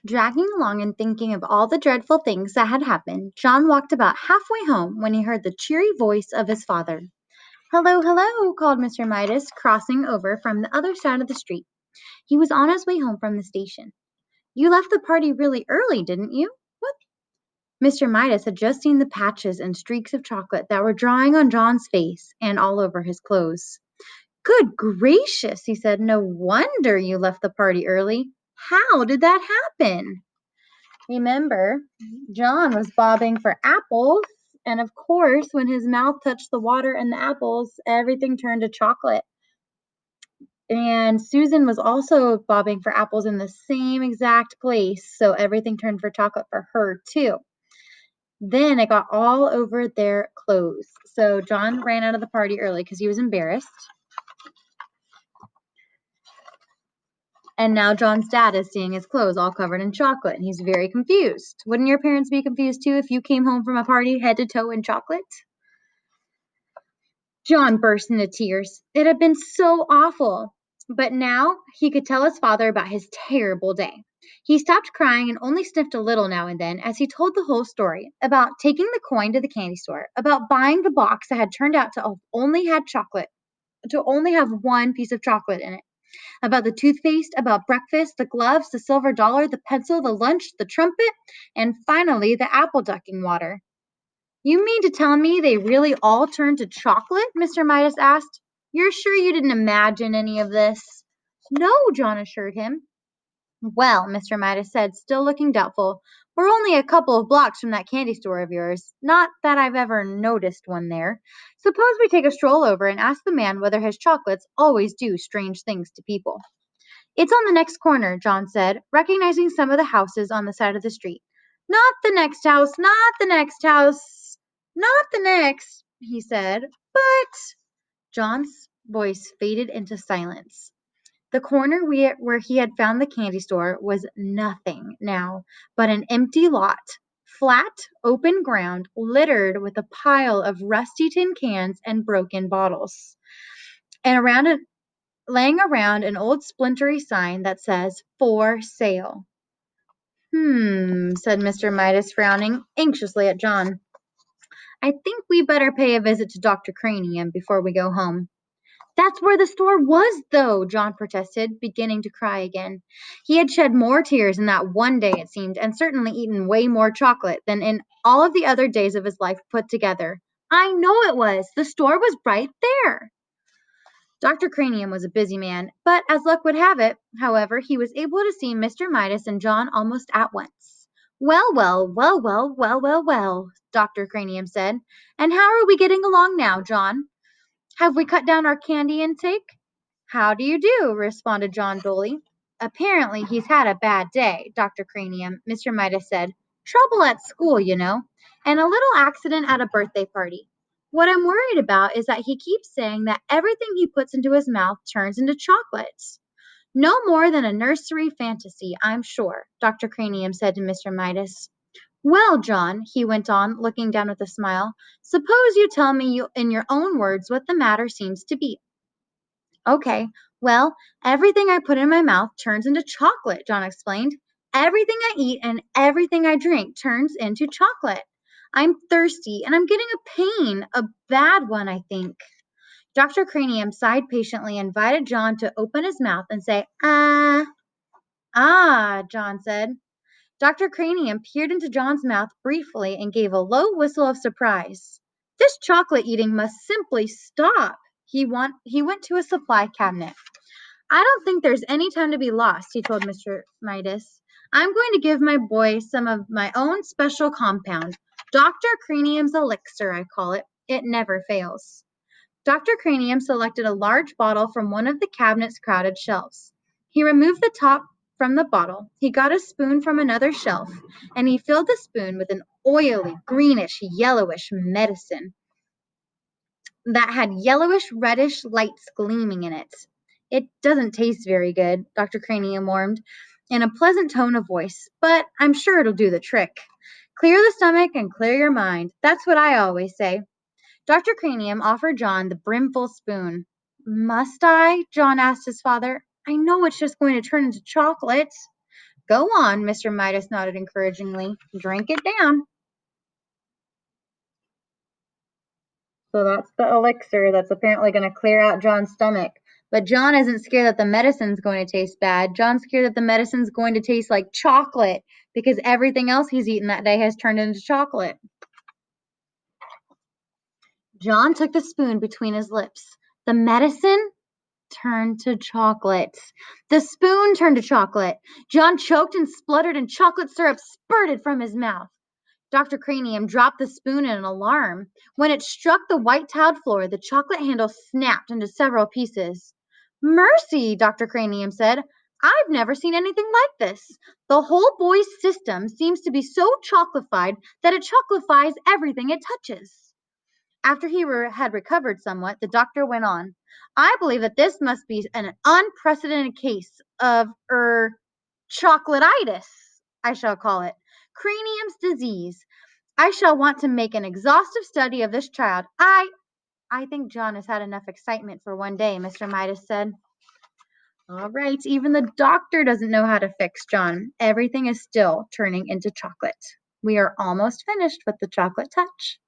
Dragging along and thinking of all the dreadful things that had happened, John walked about halfway home when he heard the cheery voice of his father. Hello, hello, called Mr. Midas, crossing over from the other side of the street. He was on his way home from the station. You left the party really early, didn't you? What? Mr. Midas had just seen the patches and streaks of chocolate that were drawing on John's face and all over his clothes. Good gracious, he said. No wonder you left the party early. How did that happen? Remember, John was bobbing for apples, and of course, when his mouth touched the water and the apples, everything turned to chocolate. And Susan was also bobbing for apples in the same exact place, so everything turned for chocolate for her, too. Then it got all over their clothes. So John ran out of the party early because he was embarrassed. And now John's dad is seeing his clothes all covered in chocolate, and he's very confused. Wouldn't your parents be confused too if you came home from a party head to toe in chocolate? John burst into tears. It had been so awful. But now he could tell his father about his terrible day. He stopped crying and only sniffed a little now and then as he told the whole story about taking the coin to the candy store, about buying the box that had turned out to only have one piece of chocolate in it, about the toothpaste, about breakfast, the gloves, the silver dollar, the pencil, the lunch, the trumpet, and finally the apple ducking water. You mean to tell me they really all turned to chocolate? Mr. Midas asked. You're sure you didn't imagine any of this? No, John assured him. Well, Mr. Midas said, still looking doubtful, we're only a couple of blocks from that candy store of yours. Not that I've ever noticed one there. Suppose we take a stroll over and ask the man whether his chocolates always do strange things to people. It's on the next corner, John said, recognizing some of the houses on the side of the street. Not the next house, not the next house, not the next, he said, but John's voice faded into silence. The corner where he had found the candy store was nothing now but an empty lot, flat, open ground littered with a pile of rusty tin cans and broken bottles. And laying around an old splintery sign that says, For Sale. Said Mr. Midas, frowning anxiously at John. I think we better pay a visit to Dr. Cranium before we go home. That's where the store was, though, John protested, beginning to cry again. He had shed more tears in that one day, it seemed, and certainly eaten way more chocolate than in all of the other days of his life put together. I know it was. The store was right there. Dr. Cranium was a busy man, but as luck would have it, however, he was able to see Mr. Midas and John almost at once. Well, well, well, well, well, well, well, Dr. Cranium said. And how are we getting along now, John? Have we cut down our candy intake? How do you do? Responded John dully. Apparently he's had a bad day, Dr. Cranium, Mr. Midas said. Trouble at school, you know, and a little accident at a birthday party. What I'm worried about is that he keeps saying that everything he puts into his mouth turns into chocolates. No more than a nursery fantasy, I'm sure, Dr. Cranium said to Mr. Midas. Well, John, he went on, looking down with a smile, suppose you tell me in your own words what the matter seems to be. Okay, well, everything I put in my mouth turns into chocolate, John explained. Everything I eat and everything I drink turns into chocolate. I'm thirsty and I'm getting a pain, a bad one, I think. Dr. Cranium sighed patiently and invited John to open his mouth and say, John said. Dr. Cranium peered into John's mouth briefly and gave a low whistle of surprise. This chocolate eating must simply stop. He went to a supply cabinet. I don't think there's any time to be lost, he told Mr. Midas. I'm going to give my boy some of my own special compound. Dr. Cranium's elixir, I call it. It never fails. Dr. Cranium selected a large bottle from one of the cabinet's crowded shelves. He removed the top from the bottle. He got a spoon from another shelf, and he filled the spoon with an oily, greenish, yellowish medicine that had yellowish, reddish lights gleaming in it. It doesn't taste very good, Dr. Cranium warned, in a pleasant tone of voice, but I'm sure it'll do the trick. Clear the stomach and clear your mind. That's what I always say. Dr. Cranium offered John the brimful spoon. Must I? John asked his father. I know it's just going to turn into chocolate. Go on, Mr. Midas nodded encouragingly. Drink it down. So that's the elixir that's apparently going to clear out John's stomach. But John isn't scared that the medicine's going to taste bad. John's scared that the medicine's going to taste like chocolate because everything else he's eaten that day has turned into chocolate. John took the spoon between his lips. The medicine turned to chocolate. The spoon turned to chocolate. John choked and spluttered, and chocolate syrup spurted from his mouth. Dr. Cranium dropped the spoon in an alarm. When it struck the white tiled floor, the chocolate handle snapped into several pieces. Mercy, Dr. Cranium said. I've never seen anything like this. The whole boy's system seems to be so chocolified that it chocolifies everything it touches. After he had recovered somewhat, the doctor went on. I believe that this must be an unprecedented case of, chocolatitis, I shall call it. Cranium's disease. I shall want to make an exhaustive study of this child. I think John has had enough excitement for one day, Mr. Midas said. All right, even the doctor doesn't know how to fix John. Everything is still turning into chocolate. We are almost finished with the chocolate touch.